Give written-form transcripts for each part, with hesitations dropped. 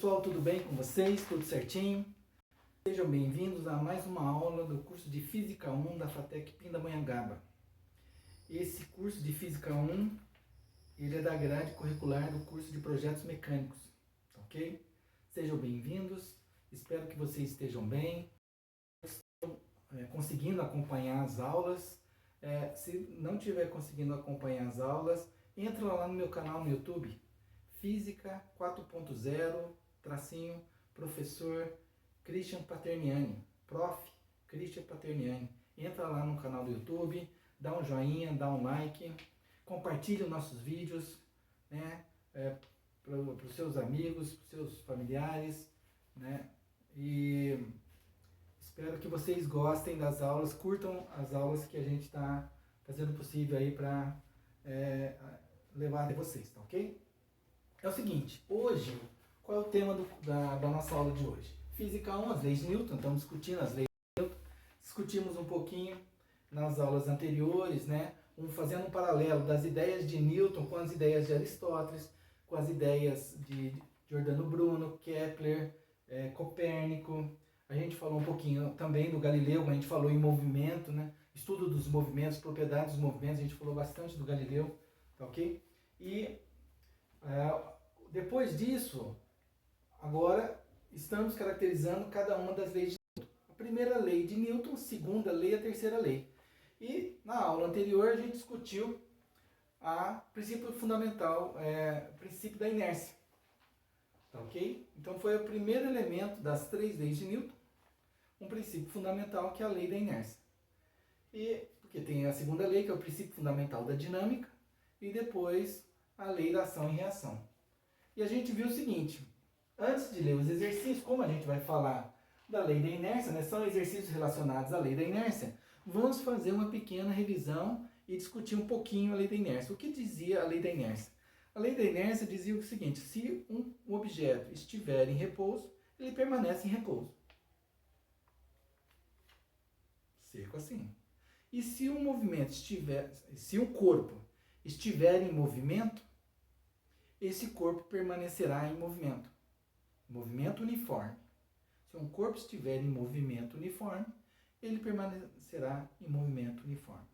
Pessoal, tudo bem com vocês? Tudo certinho? Sejam bem-vindos a mais uma aula do curso de Física 1 da FATEC Pindamonhangaba. Esse curso de Física 1, ele é da grade curricular do curso de Projetos Mecânicos, ok? Sejam bem-vindos, espero que vocês estejam bem, conseguindo acompanhar as aulas. Se não estiver conseguindo acompanhar as aulas, entra lá no meu canal no YouTube, Física 4.0, professor Christian Paterniani, prof. Christian Paterniani. Entra lá no canal do YouTube, dá um joinha, dá um like, compartilha os nossos vídeos, né, para os seus amigos, para os seus familiares, né, e espero que vocês gostem das aulas, curtam as aulas que a gente está fazendo possível aí para levar até vocês, tá ok? É o seguinte, hoje, qual é o tema da nossa aula de hoje? Física 1, as leis de Newton, estamos discutindo as leis de Newton, discutimos um pouquinho nas aulas anteriores, né? Fazendo um paralelo das ideias de Newton com as ideias de Aristóteles, com as ideias de Giordano Bruno, Kepler, Copérnico. A gente falou um pouquinho também do Galileu, a gente falou em movimento, né? Estudo dos movimentos, propriedades dos movimentos, a gente falou bastante do Galileu, tá ok? E depois disso, agora estamos caracterizando cada uma das leis de Newton. A primeira lei de Newton, a segunda lei e a terceira lei. E na aula anterior a gente discutiu o princípio fundamental, o princípio da inércia. Tá ok? Então foi o primeiro elemento das três leis de Newton, um princípio fundamental que é a lei da inércia. E porque tem a segunda lei, que é o princípio fundamental da dinâmica, e depois a lei da ação e reação. E a gente viu o seguinte, antes de ler os exercícios, como a gente vai falar da lei da inércia, né, são exercícios relacionados à lei da inércia, vamos fazer uma pequena revisão e discutir um pouquinho a lei da inércia. O que dizia a lei da inércia? A lei da inércia dizia o seguinte, se um objeto estiver em repouso, ele permanece em repouso. Seco assim. E se um movimento se um corpo estiver em movimento, esse corpo permanecerá em movimento. Movimento uniforme. Se um corpo estiver em movimento uniforme, ele permanecerá em movimento uniforme.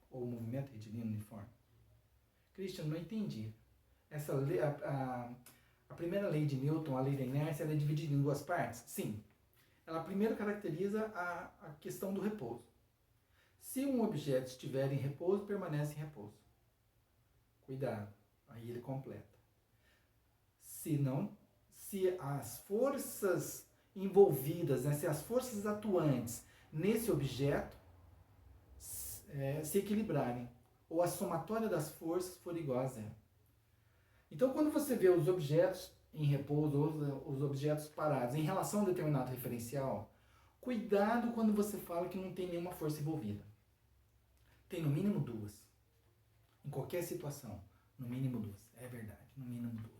Ou movimento retilíneo uniforme. Christian, não entendi. Essa lei, a primeira lei de Newton, a lei da inércia, ela é dividida em duas partes? Sim. Ela primeiro caracteriza a questão do repouso. Se um objeto estiver em repouso, permanece em repouso. Cuidado, aí ele completa. Se as forças envolvidas, né, se as forças atuantes nesse objeto se equilibrarem, ou a somatória das forças for igual a zero. Então, quando você vê os objetos em repouso, ou os objetos parados, em relação a um determinado referencial, cuidado quando você fala que não tem nenhuma força envolvida. Tem no mínimo duas. Em qualquer situação, no mínimo duas. É verdade, no mínimo duas.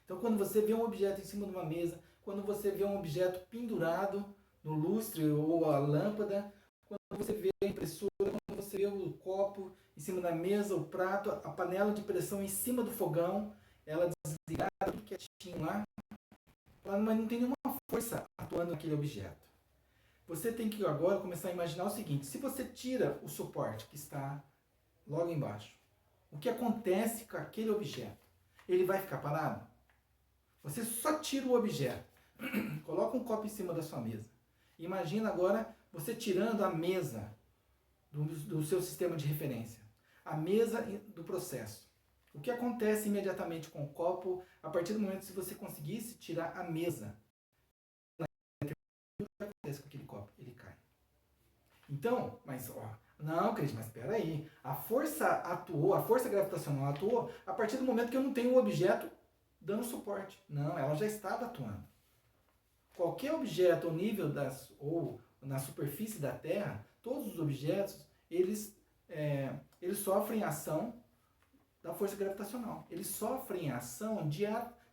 Então, quando você vê um objeto em cima de uma mesa, quando você vê um objeto pendurado no lustre ou a lâmpada, quando você vê a impressora, quando você vê o copo em cima da mesa, o prato, a panela de pressão em cima do fogão, ela desligada, tudo quietinho lá, mas não tem nenhuma força atuando naquele objeto. Você tem que agora começar a imaginar o seguinte, se você tira o suporte que está logo embaixo, o que acontece com aquele objeto? Ele vai ficar parado? Você só tira o objeto, coloca um copo em cima da sua mesa. Imagina agora você tirando a mesa do seu sistema de referência, a mesa do processo. O que acontece imediatamente com o copo, a partir do momento que você conseguisse tirar a mesa? O que acontece com aquele copo? Ele cai. Então, não, Cris, mas espera aí. A força atuou, a força gravitacional atuou a partir do momento que eu não tenho o objeto dando suporte. Não, ela já estava atuando. Qualquer objeto ao nível ou na superfície da Terra, todos os objetos, eles sofrem ação da força gravitacional. Eles sofrem ação de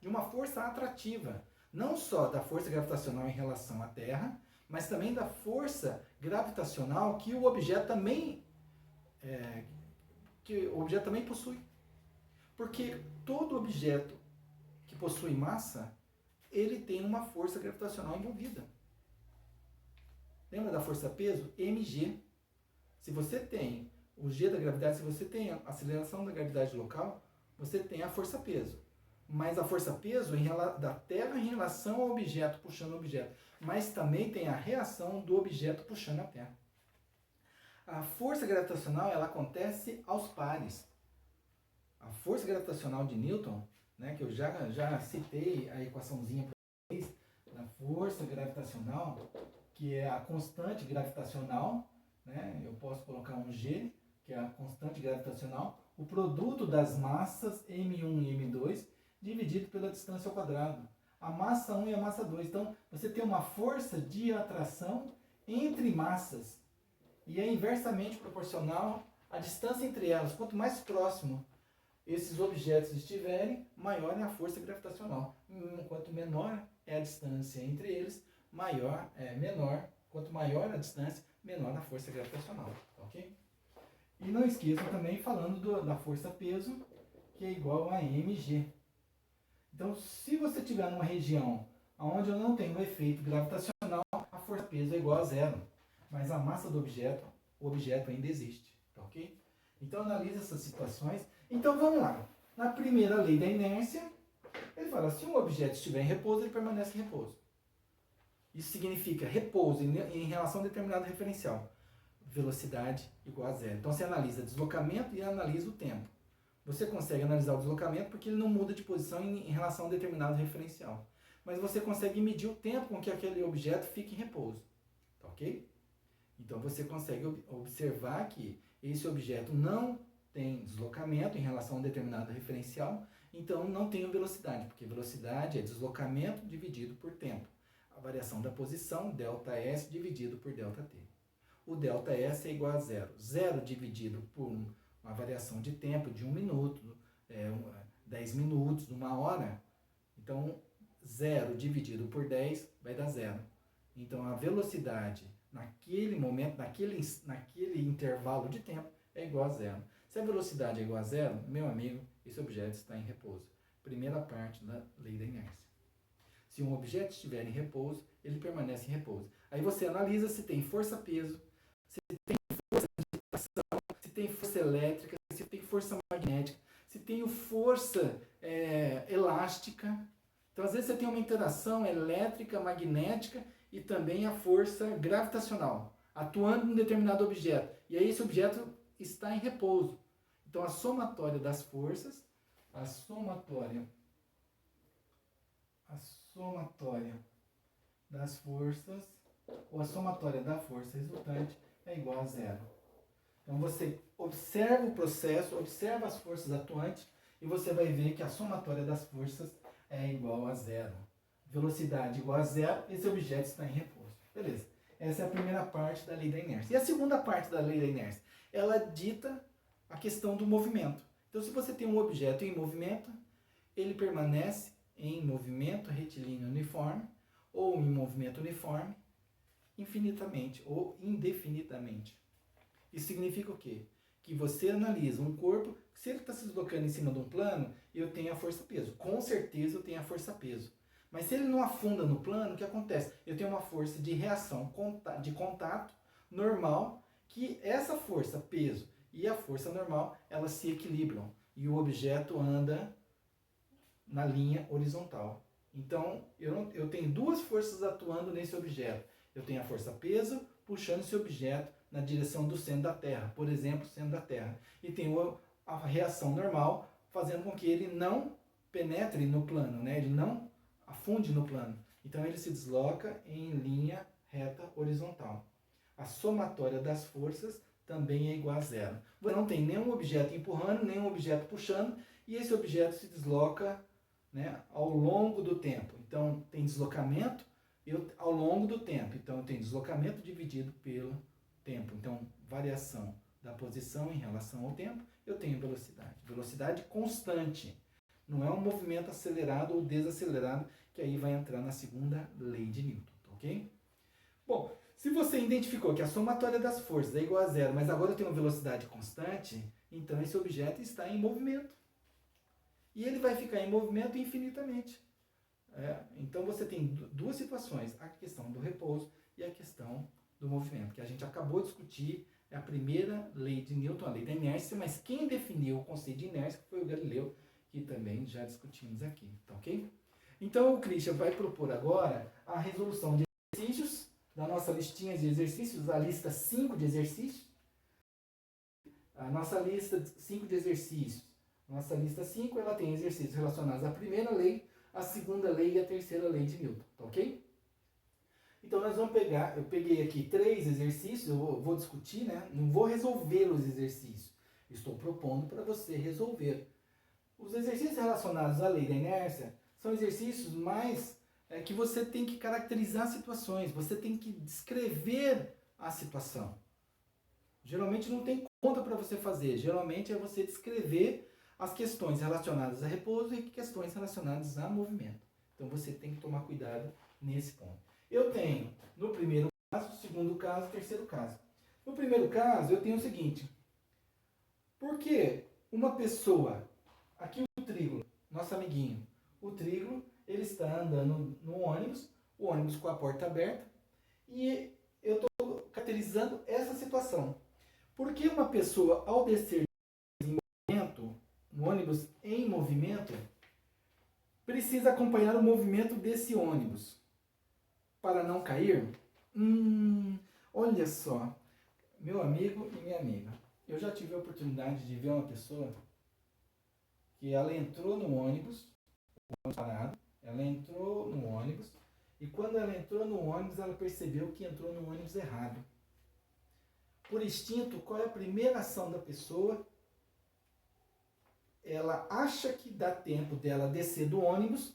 uma força atrativa. Não só da força gravitacional em relação à Terra, mas também da força gravitacional que o objeto também possui. Porque todo objeto que possui massa, ele tem uma força gravitacional envolvida. Lembra da força-peso? mg. Se você tem o g da gravidade, se você tem a aceleração da gravidade local, você tem a força-peso. Mas a força-peso da Terra em relação ao objeto, puxando o objeto. Mas também tem a reação do objeto puxando a Terra. A força gravitacional, ela acontece aos pares. A força gravitacional de Newton, né, que eu já citei a equaçãozinha para vocês, da força gravitacional, que é a constante gravitacional, né, eu posso colocar um G, que é a constante gravitacional, o produto das massas M1 e M2, dividido pela distância ao quadrado. A massa 1 e a massa 2. Então, você tem uma força de atração entre massas. E é inversamente proporcional à distância entre elas. Quanto mais próximo esses objetos estiverem, maior é a força gravitacional. Quanto menor é a distância entre eles, menor. Quanto maior a distância, menor a força gravitacional. Ok? E não esqueçam também, falando da força-peso, que é igual a mg. Então, se você estiver numa região onde eu não tenho um efeito gravitacional, a força-peso é igual a zero. Mas a massa do objeto, o objeto ainda existe. Tá ok? Então, analise essas situações. Então, vamos lá. Na primeira lei da inércia, ele fala, se um objeto estiver em repouso, ele permanece em repouso. Isso significa repouso em relação a determinado referencial. Velocidade igual a zero. Então, você analisa deslocamento e analisa o tempo. Você consegue analisar o deslocamento porque ele não muda de posição em relação a um determinado referencial. Mas você consegue medir o tempo com que aquele objeto fica em repouso. Tá ok? Então você consegue observar que esse objeto não tem deslocamento em relação a um determinado referencial, então não tem velocidade, porque velocidade é deslocamento dividido por tempo. A variação da posição, ΔS, dividido por ΔT. O ΔS é igual a zero. Zero dividido por uma variação de tempo de 1 minuto, 10 minutos, 1 hora. Então, 0 dividido por 10 vai dar zero. Então, a velocidade naquele momento, naquele intervalo de tempo, é igual a zero. Se a velocidade é igual a zero, meu amigo, esse objeto está em repouso. Primeira parte da lei da inércia. Se um objeto estiver em repouso, ele permanece em repouso. Aí você analisa se tem força-peso, se tem força de atração, se tem força elétrica, se tem força magnética, se tem força elástica. Então, às vezes, você tem uma interação elétrica, magnética e também a força gravitacional, atuando em um determinado objeto. E aí esse objeto está em repouso. Então, a somatória das forças, a somatória das forças, ou a somatória da força resultante é igual a zero. Então, você observa o processo, observa as forças atuantes e você vai ver que a somatória das forças é igual a zero. Velocidade igual a zero, esse objeto está em repouso. Beleza. Essa é a primeira parte da lei da inércia. E a segunda parte da lei da inércia? Ela dita a questão do movimento. Então, se você tem um objeto em movimento, ele permanece em movimento retilíneo uniforme ou em movimento uniforme infinitamente ou indefinidamente. Isso significa o quê? Que você analisa um corpo, se ele está se deslocando em cima de um plano, eu tenho a força-peso. Com certeza eu tenho a força-peso. Mas se ele não afunda no plano, o que acontece? Eu tenho uma força de reação, de contato normal, que essa força, peso e a força normal, elas se equilibram. E o objeto anda na linha horizontal. Então, eu tenho duas forças atuando nesse objeto. Eu tenho a força-peso puxando esse objeto na direção do centro da Terra, por exemplo, centro da Terra. E tenho a reação normal, fazendo com que ele não penetre no plano, né? Ele não afunde no plano. Então, ele se desloca em linha reta horizontal. A somatória das forças também é igual a zero. Você não tem nenhum objeto empurrando, nenhum objeto puxando, e esse objeto se desloca, né, ao longo do tempo. Então, tem deslocamento ao longo do tempo. Então, tem deslocamento dividido pelo tempo. Então, variação da posição em relação ao tempo, eu tenho velocidade. Velocidade constante. Não é um movimento acelerado ou desacelerado, que aí vai entrar na segunda lei de Newton, ok? Bom, se você identificou que a somatória das forças é igual a zero, mas agora eu tenho uma velocidade constante, então esse objeto está em movimento. E ele vai ficar em movimento infinitamente. Então você tem duas situações, a questão do repouso e a questão do movimento, que a gente acabou de discutir, é a primeira lei de Newton, a lei da inércia, mas quem definiu o conceito de inércia foi o Galileu, que também já discutimos aqui, tá ok? Então o Christian vai propor agora a resolução de exercícios, da nossa listinha de exercícios, a lista 5 de exercícios, a nossa lista 5 de exercícios. Nossa lista 5, ela tem exercícios relacionados à primeira lei, à segunda lei e à terceira lei de Newton, tá ok? Então nós vamos pegar, eu peguei aqui 3 exercícios, eu vou discutir, né? Não vou resolver os exercícios, estou propondo para você resolver. Os exercícios relacionados à lei da inércia são exercícios mais que você tem que caracterizar situações, você tem que descrever a situação. Geralmente não tem conta para você fazer, geralmente é você descrever as questões relacionadas a repouso e questões relacionadas a movimento. Então você tem que tomar cuidado nesse ponto. Eu tenho no primeiro caso, segundo caso, terceiro caso. No primeiro caso, eu tenho o seguinte: por que uma pessoa, aqui o Trígolo, nosso amiguinho, o Trígolo, ele está andando no ônibus, o ônibus com a porta aberta, e eu estou caracterizando essa situação. Por que uma pessoa, ao descer em movimento, no ônibus em movimento, precisa acompanhar o movimento desse ônibus para não cair? Olha só, meu amigo e minha amiga, eu já tive a oportunidade de ver uma pessoa que ela entrou no ônibus parado, ela entrou no ônibus, e quando ela entrou no ônibus, ela percebeu que entrou no ônibus errado. Por instinto, qual é a primeira ação da pessoa? Ela acha que dá tempo dela descer do ônibus,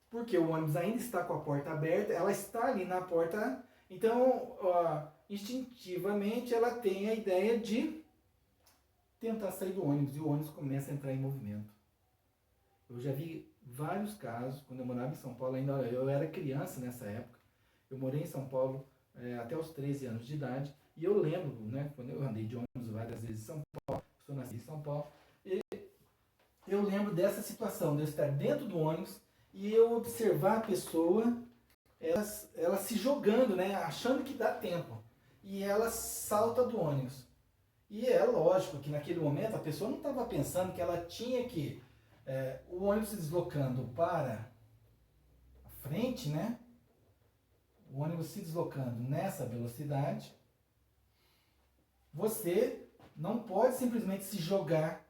porque o ônibus ainda está com a porta aberta, ela está ali na porta, então, instintivamente, ela tem a ideia de tentar sair do ônibus, e o ônibus começa a entrar em movimento. Eu já vi vários casos, quando eu morava em São Paulo, ainda eu era criança nessa época, eu morei em São Paulo até os 13 anos de idade, e eu lembro, né, quando eu andei de ônibus várias vezes em São Paulo, sou nascido em São Paulo, e eu lembro dessa situação, de eu estar dentro do ônibus e eu observar a pessoa, ela se jogando, né, achando que dá tempo, e ela salta do ônibus. E é lógico que naquele momento a pessoa não estava pensando que ela tinha que, o ônibus se deslocando para a frente, né, o ônibus se deslocando nessa velocidade, você não pode simplesmente se jogar,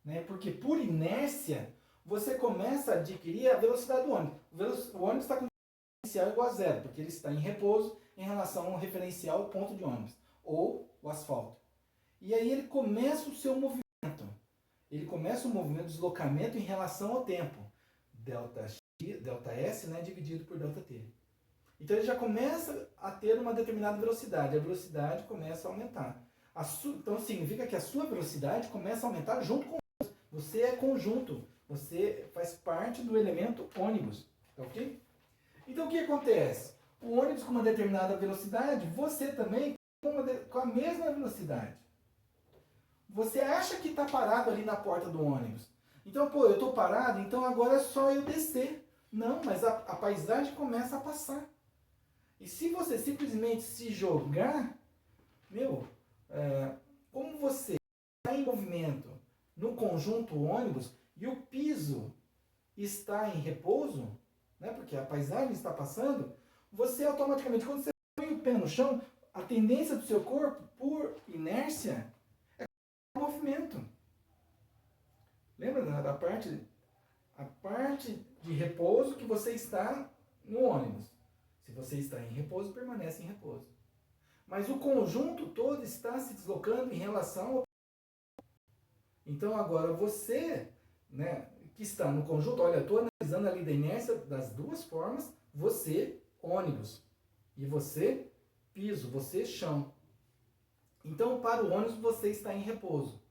né? Porque por inércia você começa a adquirir a velocidade do ônibus. O ônibus está com referencial igual a zero, porque ele está em repouso em relação ao referencial ponto de ônibus, ou o asfalto. E aí ele começa o seu movimento. Ele começa o movimento de deslocamento em relação ao tempo. Delta S, né, dividido por delta T. Então ele já começa a ter uma determinada velocidade. A velocidade começa a aumentar. Então significa que a sua velocidade começa a aumentar junto com o ônibus. Você é conjunto. Você faz parte do elemento ônibus. Tá ok? Então o que acontece? O ônibus com uma determinada velocidade, você também com a mesma velocidade. Você acha que está parado ali na porta do ônibus. Então, pô, eu estou parado, então agora é só eu descer. Não, mas a paisagem começa a passar. E se você simplesmente se jogar, como você está em movimento no conjunto ônibus e o piso está em repouso, né, porque a paisagem está passando, você automaticamente, quando você põe o pé no chão, a tendência do seu corpo, por inércia, é o movimento. Lembra da parte de repouso que você está no ônibus? Se você está em repouso, permanece em repouso. Mas o conjunto todo está se deslocando em relação ao... Então agora você, né, que está no conjunto, olha, eu estou analisando a lei da inércia das duas formas, você, ônibus, e você, piso, você, chão. Então para o ônibus você está em repouso.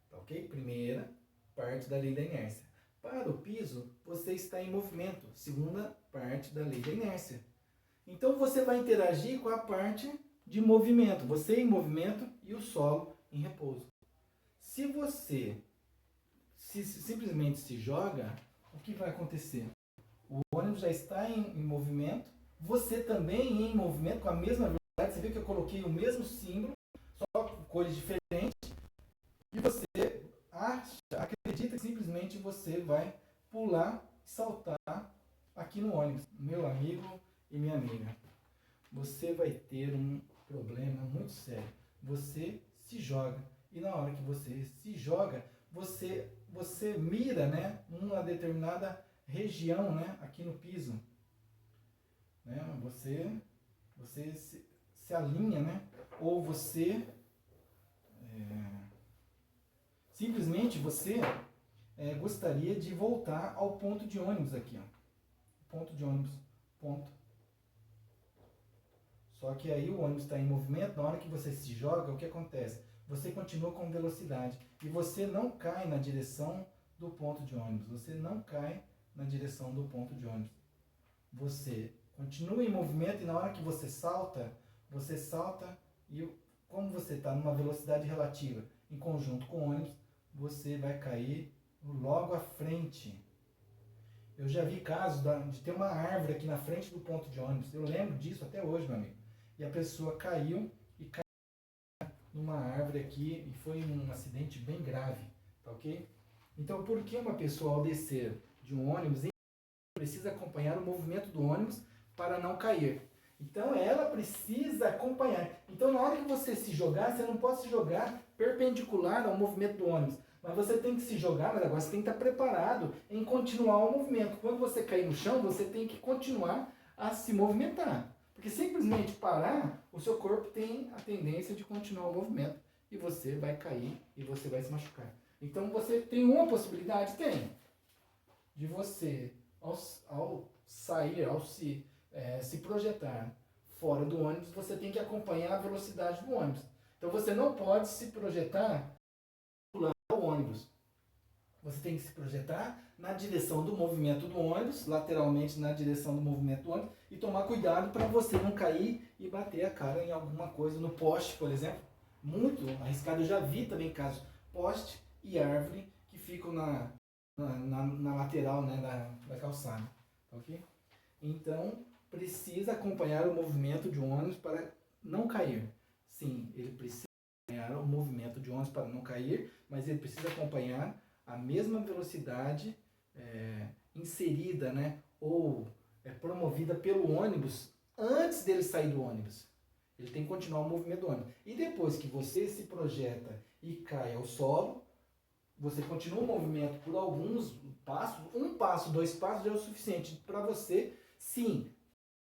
Tá ok? Primeira parte da lei da inércia. Para o piso, você está em movimento, segunda parte da lei da inércia. Então você vai interagir com a parte de movimento, você em movimento e o solo em repouso. Se você simplesmente se joga, o que vai acontecer? O ônibus já está em movimento, você também em movimento, com a mesma velocidade. Você viu que eu coloquei o mesmo símbolo, só com cores diferentes, e você acredita que simplesmente você vai pular, saltar aqui no ônibus. Meu amigo e minha amiga, você vai ter um problema muito sério. Você se joga, e na hora que você se joga, você mira, né, numa determinada região, né, aqui no piso, né, você se alinha, né, ou você simplesmente você gostaria de voltar ao ponto de ônibus aqui, ó, ponto de ônibus, ponto. Só que aí o ônibus está em movimento, na hora que você se joga, o que acontece? Você continua com velocidade e você não cai na direção do ponto de ônibus, você não cai na direção do ponto de ônibus. Você continua em movimento e na hora que você salta e como você está numa velocidade relativa em conjunto com o ônibus, você vai cair logo à frente. Eu já vi casos de ter uma árvore aqui na frente do ponto de ônibus. Eu lembro disso até hoje, meu amigo. E a pessoa caiu numa árvore aqui e foi um acidente bem grave, tá ok? Então, por que uma pessoa ao descer de um ônibus precisa acompanhar o movimento do ônibus para não cair? Então, ela precisa acompanhar. Então, na hora que você se jogar, você não pode se jogar perpendicular ao movimento do ônibus. Mas você tem que se jogar, mas agora você tem que estar preparado em continuar o movimento. Quando você cair no chão, você tem que continuar a se movimentar. Porque simplesmente parar, o seu corpo tem a tendência de continuar o movimento. E você vai cair e você vai se machucar. Então você tem uma possibilidade? Tem. De você, ao sair, ao se projetar fora do ônibus, você tem que acompanhar a velocidade do ônibus. Então você não pode se projetar pulando o ônibus. Você tem que se projetar na direção do movimento do ônibus, lateralmente na direção do movimento do ônibus, e tomar cuidado para você não cair e bater a cara em alguma coisa, no poste, por exemplo. Muito arriscado. Eu já vi também casos, poste e árvore que ficam na lateral, né, da calçada. Ok? Então, precisa acompanhar o movimento de um ônibus para não cair. Sim, ele precisa acompanhar o movimento de ônibus para não cair, mas ele precisa acompanhar a mesma velocidade inserida, né, ou promovida pelo ônibus antes dele sair do ônibus. Ele tem que continuar o movimento do ônibus. E depois que você se projeta e cai ao solo, você continua o movimento por alguns passos, um passo, 2 passos já é o suficiente para você, sim,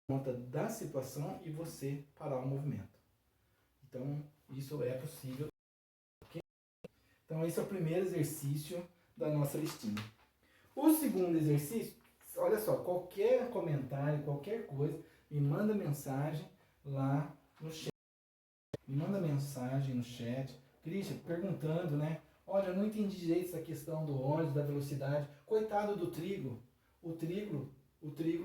dar conta da situação e você parar o movimento. Então, isso é possível. Okay? Então, esse é o primeiro exercício da nossa listinha. O segundo exercício, olha só, qualquer comentário, qualquer coisa, me manda mensagem lá no chat. Me manda mensagem no chat, Christian, perguntando, né? Olha, eu não entendi direito essa questão do ônibus, da velocidade. Coitado do trigo. O trigo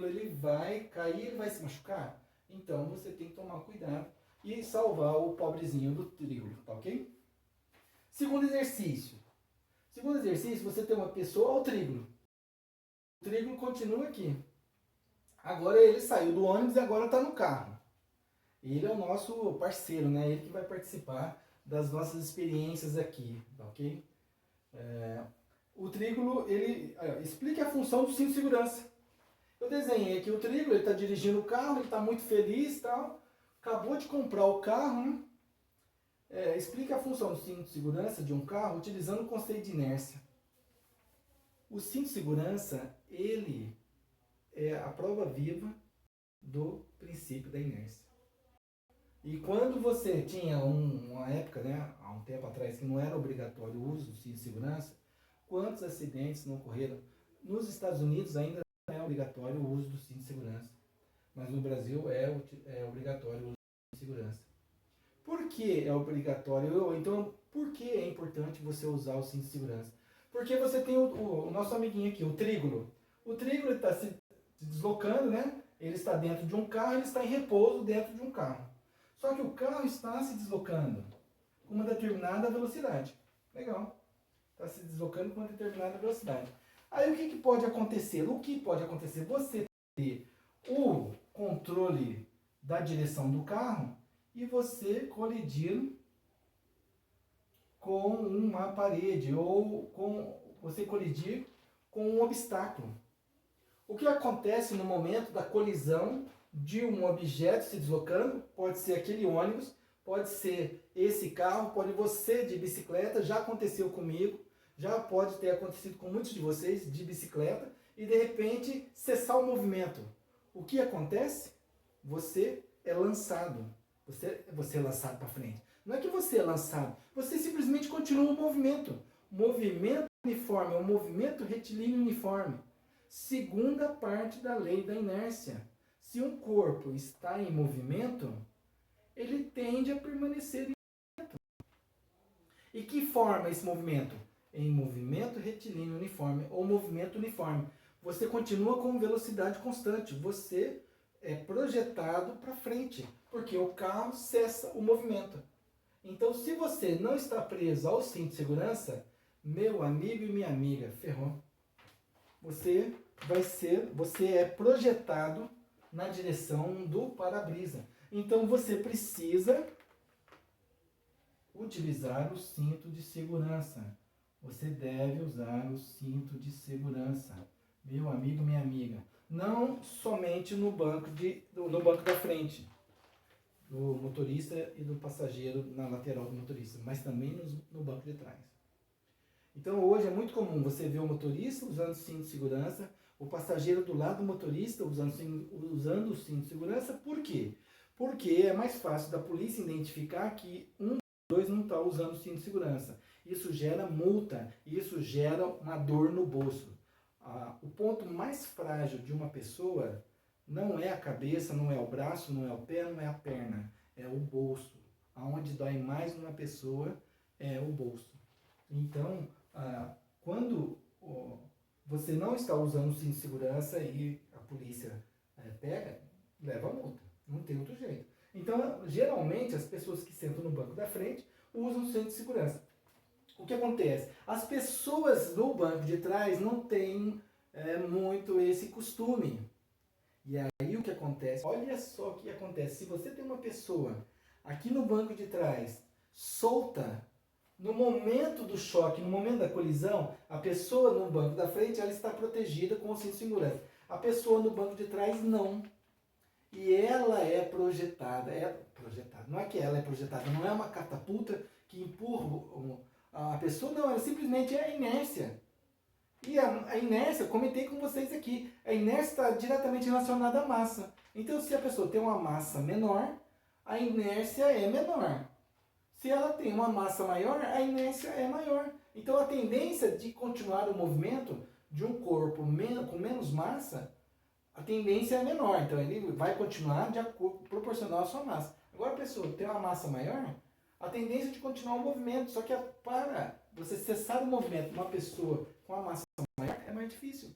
ele vai cair, ele vai se machucar. Então você tem que tomar cuidado e salvar o pobrezinho do trigo, tá ok? Segundo exercício. Segundo exercício, você tem uma pessoa ao trigo. O trigo continua aqui. Agora ele saiu do ônibus e agora está no carro. Ele é o nosso parceiro, né? Ele que vai participar das nossas experiências aqui, tá ok? O trígono, ele explica a função do cinto de segurança. Eu desenhei aqui o trígono, ele está dirigindo o carro, ele está muito feliz e tal. Acabou de comprar o carro, né? Explica a função do cinto de segurança de um carro utilizando o conceito de inércia. O cinto de segurança, ele é a prova viva do princípio da inércia. E quando você tinha uma época, né, há um tempo atrás, que não era obrigatório o uso do cinto de segurança, quantos acidentes não ocorreram? Nos Estados Unidos ainda não é obrigatório o uso do cinto de segurança, mas no Brasil é obrigatório o uso do cinto de segurança. Por que é obrigatório? Então, por que é importante você usar o cinto de segurança? Porque você tem o nosso amiguinho aqui, o trígono. O trígono está se deslocando, né? Ele está dentro de um carro, ele está em repouso dentro de um carro. Só que o carro está se deslocando com uma determinada velocidade. Legal. Está se deslocando com uma determinada velocidade. Aí o que pode acontecer? O que pode acontecer? Você ter o controle da direção do carro e você colidir com uma parede ou você colidir com um obstáculo. O que acontece no momento da colisão de um objeto se deslocando? Pode ser aquele ônibus, pode ser esse carro, pode você de bicicleta, já aconteceu comigo, já pode ter acontecido com muitos de vocês de bicicleta, e de repente cessar o movimento. O que acontece? Você é lançado. Você é lançado para frente. Não é que você é lançado, você simplesmente continua o movimento. Movimento uniforme é um movimento retilíneo uniforme. Segunda parte da lei da inércia. Se um corpo está em movimento, ele tende a permanecer em movimento. E que forma esse movimento? Em movimento retilíneo uniforme ou movimento uniforme. Você continua com velocidade constante. Você é projetado para frente, porque o carro cessa o movimento. Então, se você não está preso ao cinto de segurança, meu amigo e minha amiga, ferrou. Você é projetado na direção do para-brisa. Então, você precisa utilizar o cinto de segurança. Você deve usar o cinto de segurança, meu amigo, minha amiga. Não somente no banco da frente, do motorista e do passageiro na lateral do motorista, mas também no banco de trás. Então hoje é muito comum você ver o motorista usando o cinto de segurança, o passageiro do lado do motorista usando o cinto de segurança. Por quê? Porque é mais fácil da polícia identificar que um dos dois não está usando o cinto de segurança. Isso gera multa, isso gera uma dor no bolso. O ponto mais frágil de uma pessoa não é a cabeça, não é o braço, não é o pé, não é a perna, é o bolso. Aonde dói mais numa pessoa é o bolso. Então, quando você não está usando o cinto de segurança e a polícia pega, leva a multa. Não tem outro jeito. Então, geralmente, as pessoas que sentam no banco da frente usam o cinto de segurança. O que acontece? As pessoas no banco de trás não têm muito esse costume. E aí o que acontece? Olha só o que acontece. Se você tem uma pessoa aqui no banco de trás solta, no momento do choque, no momento da colisão, a pessoa no banco da frente ela está protegida com o cinto de segurança. A pessoa no banco de trás não. E ela é projetada. Não é que ela é projetada, não é uma catapulta que empurra a pessoa, não, ela simplesmente é a inércia. E a inércia, eu comentei com vocês aqui, a inércia está diretamente relacionada à massa. Então, se a pessoa tem uma massa menor, a inércia é menor. Se ela tem uma massa maior, a inércia é maior. Então, a tendência de continuar o movimento de um corpo com menos massa, a tendência é menor. Então, ele vai continuar de acordo, proporcional à sua massa. Agora, a pessoa tem uma massa maior, a tendência de continuar o movimento, só que para você cessar o movimento de uma pessoa com a massa maior é mais difícil.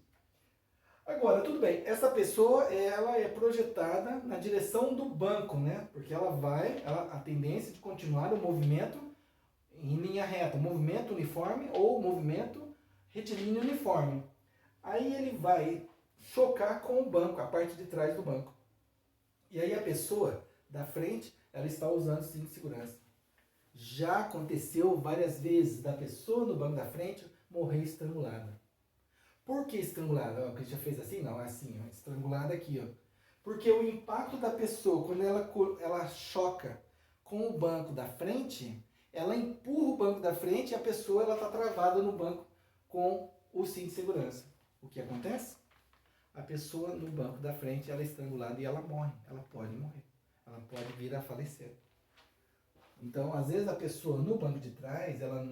Agora, tudo bem, essa pessoa ela é projetada na direção do banco, né? Porque a tendência de continuar o movimento em linha reta, movimento uniforme ou movimento retilíneo uniforme. Aí ele vai chocar com o banco, a parte de trás do banco. E aí a pessoa da frente, ela está usando o cinto de segurança. Já aconteceu várias vezes da pessoa no banco da frente morrer estrangulada. Por que estrangulada? O Cristian fez assim? Não, é assim, ó, estrangulada aqui, ó. Porque o impacto da pessoa, quando ela choca com o banco da frente, ela empurra o banco da frente e a pessoa está travada no banco com o cinto de segurança. O que acontece? A pessoa no banco da frente, ela é estrangulada e ela morre. Ela pode morrer. Ela pode vir a falecer. Então, às vezes a pessoa no banco de trás, ela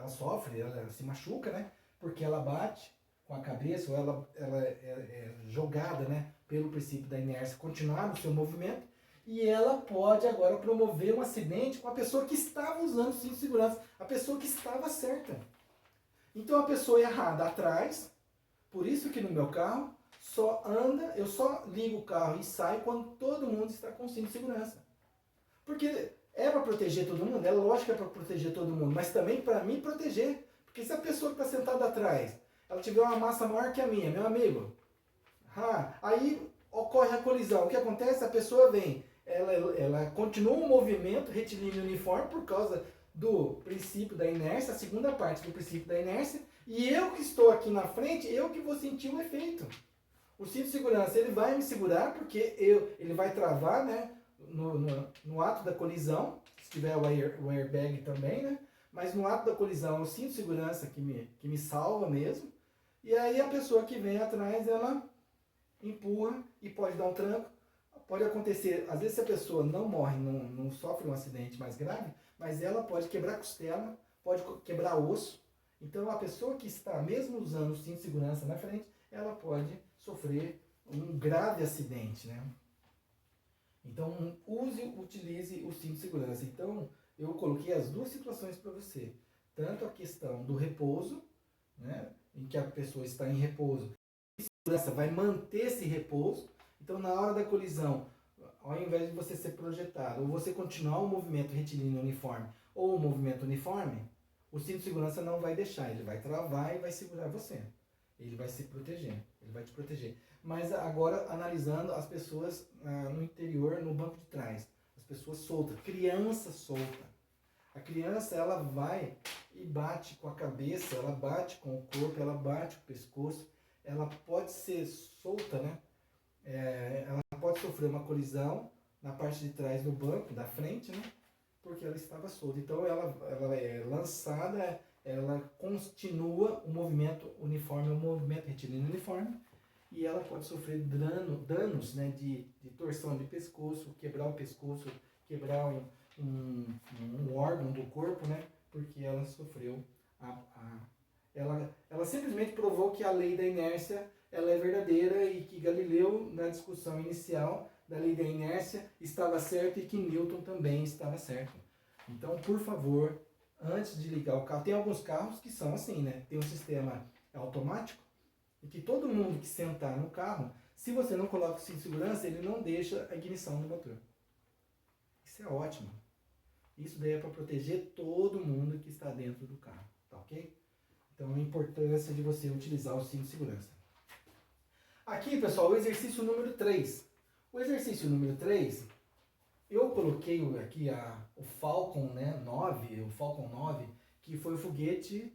sofre, ela se machuca, né? Porque ela bate com a cabeça, ou ela é jogada, né? Pelo princípio da inércia, continuar no seu movimento, e ela pode agora promover um acidente com a pessoa que estava usando o cinto de segurança, a pessoa que estava certa. Então, a pessoa errada atrás, por isso que no meu carro, eu só ligo o carro e saio quando todo mundo está com o cinto de segurança. Porque é para proteger todo mundo, é lógico que é para proteger todo mundo, mas também para me proteger. Porque se a pessoa que está sentada atrás, ela tiver uma massa maior que a minha, meu amigo, aí ocorre a colisão. O que acontece? A pessoa vem, ela continua um movimento retilíneo uniforme por causa do princípio da inércia, a segunda parte do princípio da inércia, e eu que estou aqui na frente, eu que vou sentir o efeito. O cinto de segurança, ele vai me segurar porque ele vai travar, né, no ato da colisão, se tiver o airbag também, né, mas no ato da colisão, o cinto de segurança que me salva mesmo, e aí a pessoa que vem atrás, ela empurra e pode dar um tranco. Pode acontecer, às vezes se a pessoa não morre, não sofre um acidente mais grave, mas ela pode quebrar costela, pode quebrar osso. Então a pessoa que está, mesmo usando o cinto de segurança na frente, ela pode sofrer um grave acidente, né? Então utilize o cinto de segurança. Então eu coloquei as duas situações para você. Tanto a questão do repouso, né, em que a pessoa está em repouso, a segurança vai manter esse repouso. Então na hora da colisão, ao invés de você ser projetado, ou você continuar o movimento retilíneo uniforme, ou o movimento uniforme, o cinto de segurança não vai deixar, ele vai travar e vai segurar você. Ele vai se proteger, ele vai te proteger. Mas agora, analisando as pessoas no interior, no banco de trás, as pessoas soltas, criança solta. A criança, ela vai e bate com a cabeça, ela bate com o corpo, ela bate com o pescoço, ela pode ser solta, né? Ela pode sofrer uma colisão na parte de trás do banco, da frente, né? Porque ela estava solta. Então ela é lançada, ela continua o movimento uniforme, o movimento retilíneo uniforme, e ela pode sofrer danos, né, de torção de pescoço, quebrar o pescoço, quebrar um órgão do corpo, né? Porque ela sofreu ela simplesmente provou que a lei da inércia ela é verdadeira e que Galileu, na discussão inicial da lei da inércia, estava certo e que Newton também estava certo. Então, por favor, antes de ligar o carro, tem alguns carros que são assim, né? Tem um sistema automático e que todo mundo que sentar no carro, se você não coloca o cinto de segurança, ele não deixa a ignição do motor. Isso é ótimo. Isso daí é para proteger todo mundo que está dentro do carro, tá ok? Então, a importância de você utilizar o cinto de segurança. Aqui, pessoal, o exercício número 3. O exercício número 3, eu coloquei aqui o Falcon, né, 9, o Falcon 9, que foi o foguete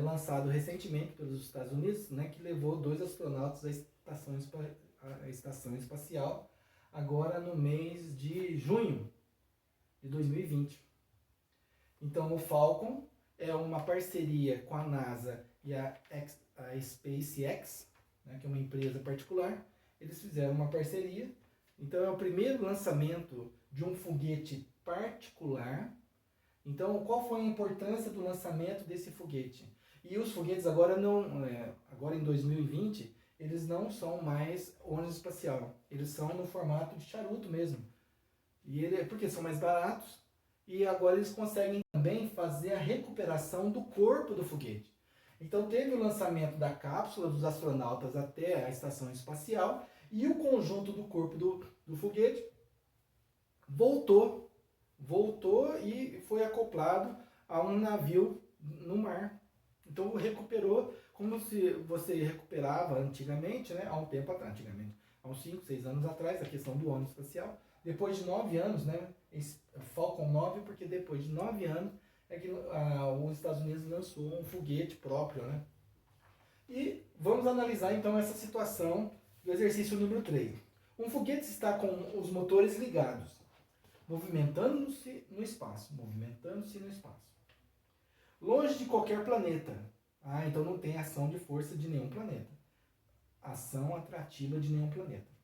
lançado recentemente pelos Estados Unidos, né, que levou 2 astronautas à estação espacial, agora no mês de junho de 2020. Então, o Falcon é uma parceria com a NASA e a SpaceX, né, que é uma empresa particular. Eles fizeram uma parceria. Então é o primeiro lançamento de um foguete particular. Então qual foi a importância do lançamento desse foguete? E os foguetes agora agora em 2020, eles não são mais ônibus espacial. Eles são no formato de charuto mesmo. Porque são mais baratos e agora eles conseguem também fazer a recuperação do corpo do foguete. Então teve o lançamento da cápsula dos astronautas até a estação espacial e o conjunto do corpo do foguete voltou e foi acoplado a um navio no mar. Então recuperou como se você recuperava antigamente, né, há um tempo atrás, há uns 5, 6 anos atrás, a questão do ônibus espacial. Depois de 9 anos, né, Falcon 9, porque depois de 9 anos é que os Estados Unidos lançou um foguete próprio, né? E vamos analisar então essa situação do exercício número 3. Um foguete está com os motores ligados, movimentando-se no espaço, longe de qualquer planeta. Então não tem ação de força de nenhum planeta. Ação atrativa de nenhum planeta.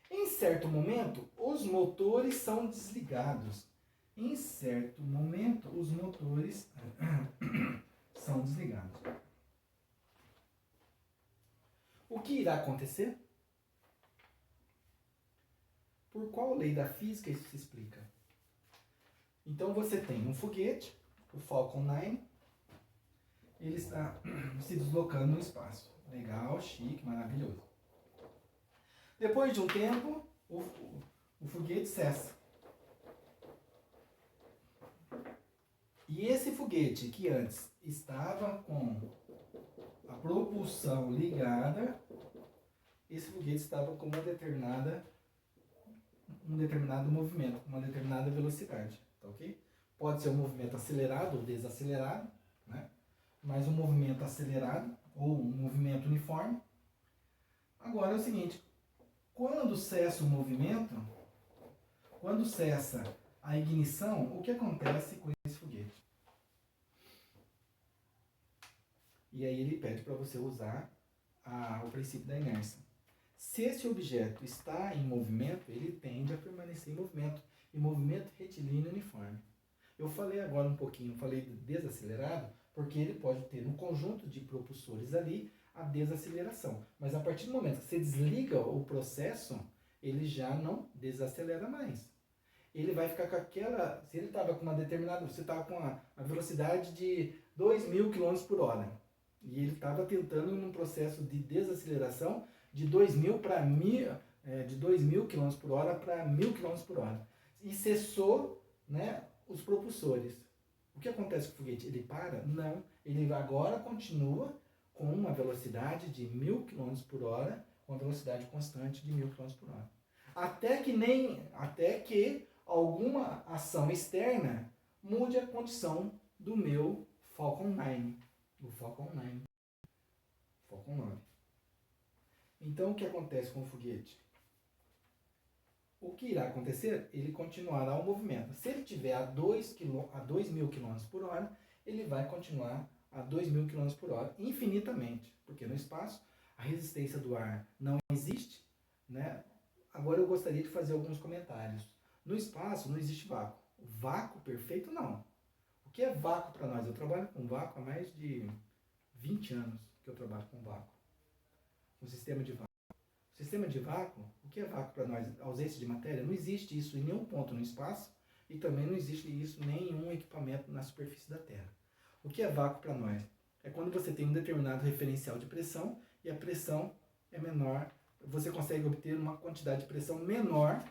Em certo momento, os motores são desligados. Em certo momento, os motores são desligados. O que irá acontecer? Por qual lei da física isso se explica? Então você tem um foguete, o Falcon 9, ele está se deslocando no espaço. Legal, chique, maravilhoso. Depois de um tempo, o foguete cessa. E esse foguete que antes estava com a propulsão ligada, esse foguete estava com um determinado movimento, com uma determinada velocidade, tá ok? Pode ser um movimento acelerado ou desacelerado, né? Mas um movimento acelerado ou um movimento uniforme. Agora é o seguinte, quando cessa o movimento, quando cessa a ignição, o que acontece com esse foguete? E aí ele pede para você usar o princípio da inércia. Se esse objeto está em movimento, ele tende a permanecer em movimento retilíneo uniforme. Eu falei agora um pouquinho, falei de desacelerado, porque ele pode ter no conjunto de propulsores ali a desaceleração. Mas a partir do momento que você desliga o processo, ele já não desacelera mais. Ele vai ficar com aquela... Se ele estava com uma determinada... Você estava com a velocidade de 2.000 km por hora. E ele estava tentando num processo de desaceleração de 2.000 para 1.000, de 2.000 km por hora para 1.000 km por hora. E cessou, né, os propulsores. O que acontece com o foguete? Ele para? Não. Ele agora continua com uma velocidade de 1.000 km por hora, com uma velocidade constante de 1.000 km por hora. Até que alguma ação externa mude a condição do meu Falcon 9. Do Falcon 9. Falcon 9. Então, o que acontece com o foguete? O que irá acontecer? Ele continuará o movimento. Se ele estiver a 2.000 km por hora, ele vai continuar a 2.000 km por hora infinitamente, porque no espaço a resistência do ar não existe, né? Agora eu gostaria de fazer alguns comentários. No espaço não existe vácuo. Vácuo perfeito não. O que é vácuo para nós? Eu trabalho com vácuo há mais de 20 anos que eu trabalho com vácuo. Um sistema de vácuo. Sistema de vácuo, o que é vácuo para nós? Ausência de matéria? Não existe isso em nenhum ponto no espaço e também não existe isso em nenhum equipamento na superfície da Terra. O que é vácuo para nós? É quando você tem um determinado referencial de pressão e a pressão é menor, você consegue obter uma quantidade de pressão menor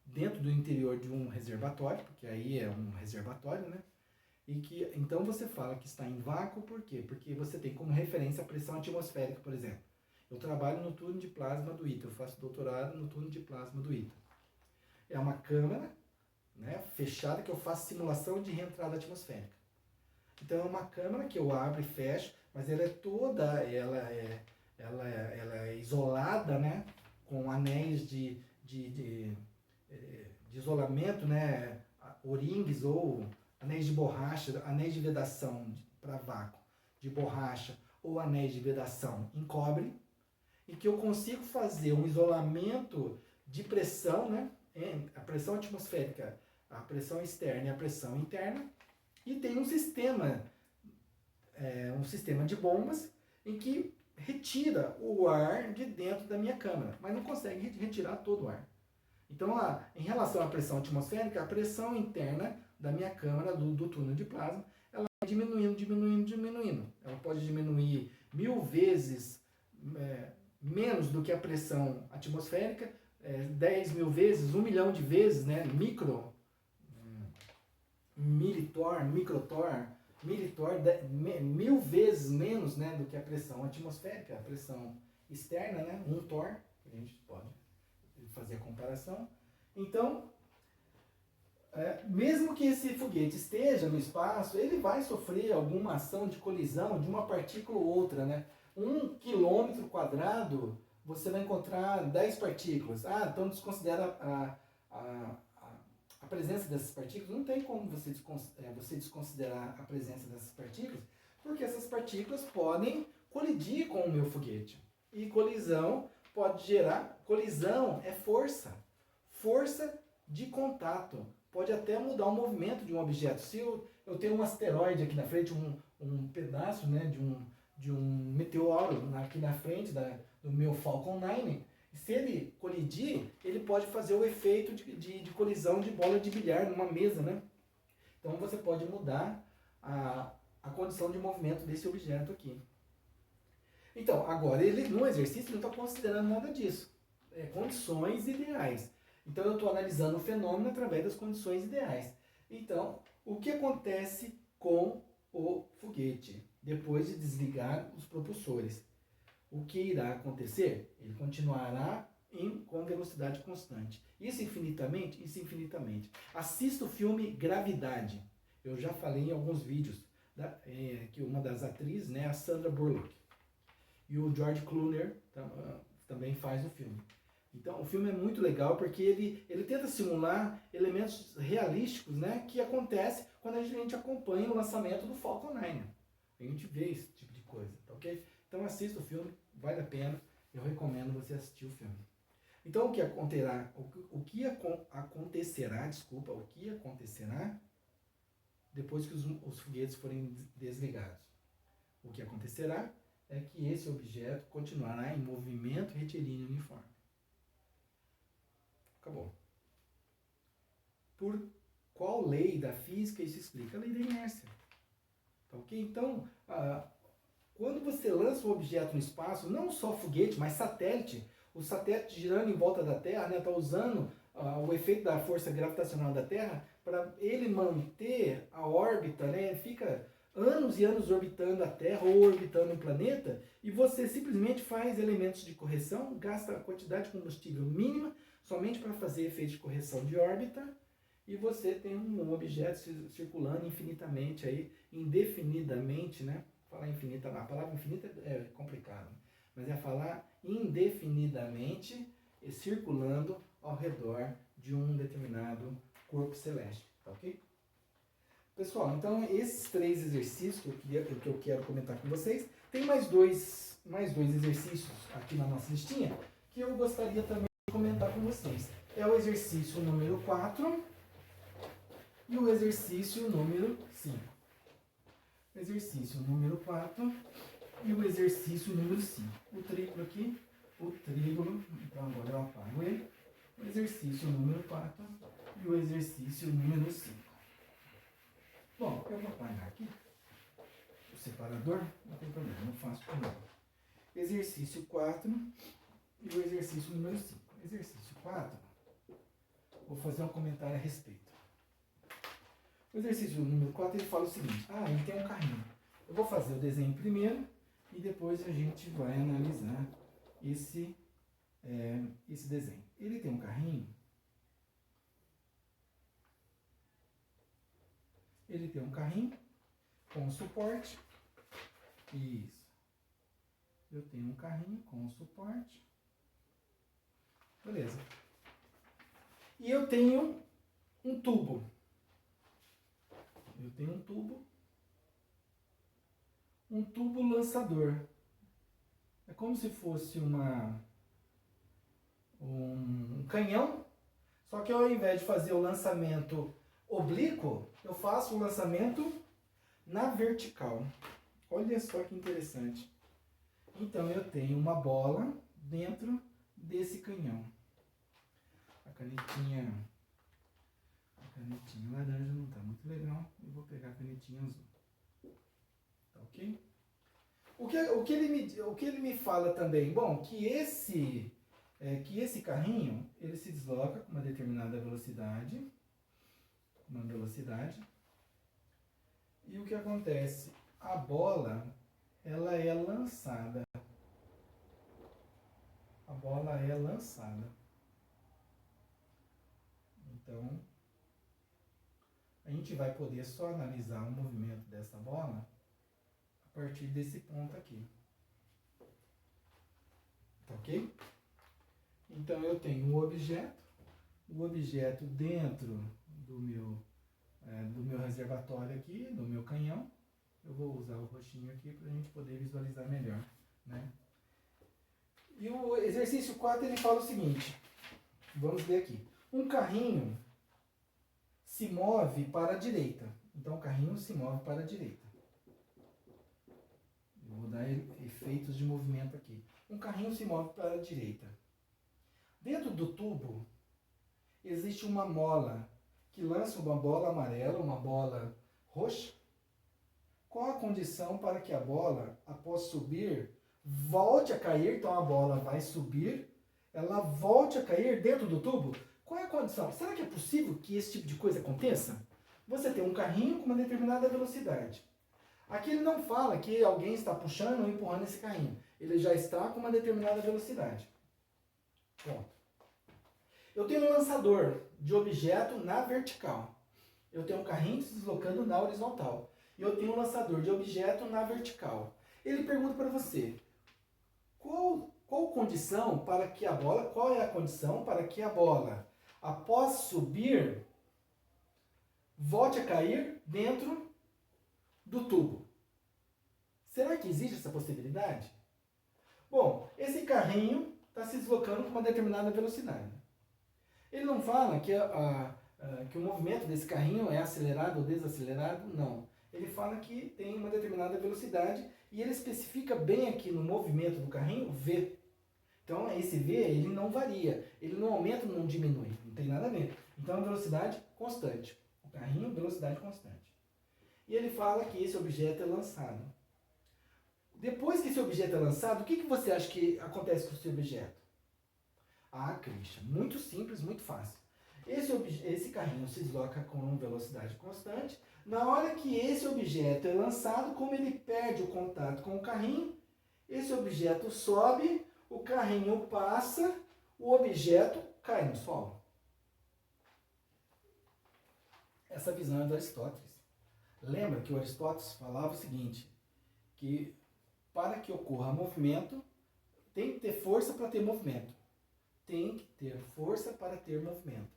dentro do interior de um reservatório, porque aí é um reservatório, né? E que, então você fala que está em vácuo, por quê? Porque você tem como referência a pressão atmosférica, por exemplo. Eu trabalho no túnel de plasma do ITA, eu faço doutorado no túnel de plasma do ITA. É uma câmara, né, fechada que eu faço simulação de reentrada atmosférica. Então é uma câmara que eu abro e fecho, mas ela é toda, ela é isolada, né, com anéis de isolamento, né, O-rings ou anéis de borracha, anéis de vedação para vácuo de borracha ou anéis de vedação em cobre, e que eu consigo fazer um isolamento de pressão, né? A pressão atmosférica, a pressão externa e a pressão interna, e tem um sistema de bombas em que retira o ar de dentro da minha câmara, mas não consegue retirar todo o ar. Então, em relação à pressão atmosférica, a pressão interna da minha câmara, do túnel de plasma, ela vai diminuindo. Ela pode diminuir 1000 vezes menos do que a pressão atmosférica, 10.000 vezes, 1 milhão de vezes, né, militor, microtor, militor, 1000 vezes menos, né, do que a pressão atmosférica, a pressão externa, né, 1 torr, a gente pode fazer a comparação. Então, mesmo que esse foguete esteja no espaço, ele vai sofrer alguma ação de colisão de uma partícula ou outra, né? 1 quilômetro quadrado, você vai encontrar 10 partículas. Então desconsidera a presença dessas partículas. Não tem como você desconsiderar a presença dessas partículas, porque essas partículas podem colidir com o meu foguete. E colisão pode gerar... Colisão é força. Força de contato. Pode até mudar o movimento de um objeto. Se eu tenho um asteroide aqui na frente, um pedaço, né, de um meteoro aqui na frente do meu Falcon 9, se ele colidir, ele pode fazer o efeito de colisão de bola de bilhar numa mesa, né? Então você pode mudar a condição de movimento desse objeto aqui. Então, agora, ele no exercício não está considerando nada disso. Condições ideais. Então eu estou analisando o fenômeno através das condições ideais. Então, o que acontece com o foguete? depois de desligar os propulsores. O que irá acontecer? Ele continuará com velocidade constante. Isso infinitamente? Isso infinitamente. Assista o filme Gravidade. Eu já falei em alguns vídeos que uma das atrizes, né, a Sandra Bullock, e o George Clooney também faz o filme. Então, o filme é muito legal porque ele tenta simular elementos realísticos, né, que acontecem quando a gente acompanha o lançamento do Falcon 9. A gente vê esse tipo de coisa, tá ok? Então, assista o filme, vale a pena. Eu recomendo você assistir o filme. Então, o que acontecerá depois que os foguetes forem desligados? O que acontecerá é que esse objeto continuará em movimento retilíneo uniforme. Acabou. Por qual lei da física isso explica? A lei da inércia. Tá ok? Então, quando você lança um objeto no espaço, não só foguete, mas satélite, o satélite girando em volta da Terra, está usando o efeito da força gravitacional da Terra para ele manter a órbita, né? Fica anos e anos orbitando a Terra ou orbitando um planeta, e você simplesmente faz elementos de correção, gasta a quantidade de combustível mínima somente para fazer efeito de correção de órbita, e você tem um objeto circulando infinitamente, aí, indefinidamente, né? Falar infinita, a palavra infinita é complicado, mas é falar indefinidamente e circulando ao redor de um determinado corpo celeste, tá ok? Pessoal, então esses 3 exercícios que eu quero comentar com vocês, tem mais dois exercícios aqui na nossa listinha que eu gostaria também de comentar com vocês. É o exercício número 4 e o exercício número 5. Exercício número 4 e o exercício número 5. O triplo aqui, o trígono, então agora eu apago ele. O exercício número 4 e o exercício número 5. Bom, eu vou apagar aqui o separador, não tem problema, não faço de novo. Exercício 4 e o exercício número 5. Exercício 4, vou fazer um comentário a respeito. O exercício número 4 ele fala o seguinte: ele tem um carrinho. Eu vou fazer o desenho primeiro e depois a gente vai analisar esse desenho. Ele tem um carrinho. Ele tem um carrinho com suporte. Isso. Eu tenho um carrinho com suporte. Beleza. E eu tenho um tubo. Eu tenho um tubo lançador. É como se fosse um canhão, só que ao invés de fazer o lançamento oblíquo, eu faço o lançamento na vertical. Olha só que interessante. Então eu tenho uma bola dentro desse canhão. A canetinha laranja não está muito legal. Eu vou pegar a canetinha azul. Tá ok? O que ele me fala também? Bom, que esse carrinho, ele se desloca com uma determinada velocidade. E o que acontece? A bola, ela é lançada. Então, a gente vai poder só analisar o movimento dessa bola a partir desse ponto aqui. Tá ok? Então, eu tenho um objeto dentro do meu reservatório aqui, do meu canhão. Eu vou usar o roxinho aqui para a gente poder visualizar melhor, né? E o exercício 4 ele fala o seguinte, vamos ver aqui. Um carrinho se move para a direita. Então o carrinho se move para a direita. Eu vou dar efeitos de movimento aqui. Um carrinho se move para a direita. Dentro do tubo existe uma mola que lança uma bola amarela, uma bola roxa. Qual a condição para que a bola, após subir, volte a cair? Então a bola vai subir, ela volte a cair dentro do tubo. Qual é a condição? Será que é possível que esse tipo de coisa aconteça? Você tem um carrinho com uma determinada velocidade. Aqui ele não fala que alguém está puxando ou empurrando esse carrinho. Ele já está com uma determinada velocidade. Ponto. Eu tenho um lançador de objeto na vertical. Eu tenho um carrinho se deslocando na horizontal. E eu tenho um lançador de objeto na vertical. Ele pergunta para você, qual condição para que a bola, qual é a condição para que a bola, após subir, volte a cair dentro do tubo? Será que existe essa possibilidade? Bom, esse carrinho está se deslocando com uma determinada velocidade. Ele não fala que o movimento desse carrinho é acelerado ou desacelerado, não. Ele fala que tem uma determinada velocidade e ele especifica bem aqui no movimento do carrinho V. Então esse V ele não varia, ele não aumenta, não diminui, não tem nada a ver. Então é velocidade constante. O carrinho, velocidade constante. E ele fala que esse objeto é lançado. Depois que esse objeto é lançado, o que você acha que acontece com esse objeto? Ah, Christian, muito simples, muito fácil. Esse carrinho se desloca com velocidade constante. Na hora que esse objeto é lançado, como ele perde o contato com o carrinho, esse objeto sobe, o carrinho passa, o objeto cai no solo. Essa visão é do Aristóteles. Lembra que o Aristóteles falava o seguinte, que para que ocorra movimento, tem que ter força para ter movimento. Tem que ter força para ter movimento.